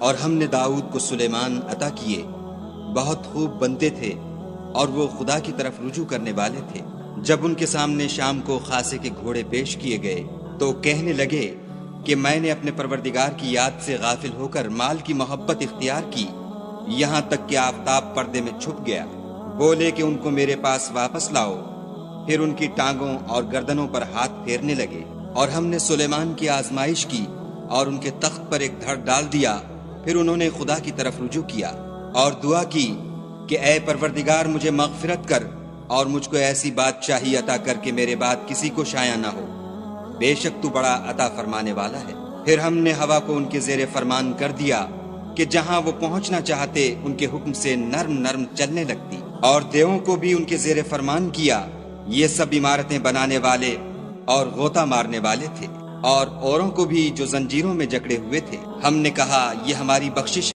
اور ہم نے داؤد کو سلیمان عطا کیے، بہت خوب بندے تھے اور وہ خدا کی طرف رجوع کرنے والے تھے۔ جب ان کے سامنے شام کو خاصے کے گھوڑے پیش کیے گئے تو کہنے لگے کہ میں نے اپنے پروردگار کی یاد سے غافل ہو کر مال کی محبت اختیار کی، یہاں تک کہ آفتاب پردے میں چھپ گیا۔ بولے کہ ان کو میرے پاس واپس لاؤ۔ پھر ان کی ٹانگوں اور گردنوں پر ہاتھ پھیرنے لگے، اور ہم نے سلیمان کی آزمائش کی اور ان کے تخت پر ایک دھڑ ڈال دیا۔ پھر انہوں نے خدا کی طرف رجوع کیا اور دعا کی کہ اے پروردگار مجھے مغفرت کر اور مجھ کو ایسی بادشاہی عطا کر کے میرے بعد کسی کو شایع نہ ہو، بے شک تو بڑا عطا فرمانے والا ہے۔ پھر ہم نے ہوا کو ان کے زیر فرمان کر دیا کہ جہاں وہ پہنچنا چاہتے ان کے حکم سے نرم نرم چلنے لگتی، اور دیووں کو بھی ان کے زیر فرمان کیا۔ یہ سب عمارتیں بنانے والے اور غوطہ مارنے والے تھے، اور اوروں کو بھی جو زنجیروں میں جکڑے ہوئے تھے۔ ہم نے کہا یہ ہماری بخشش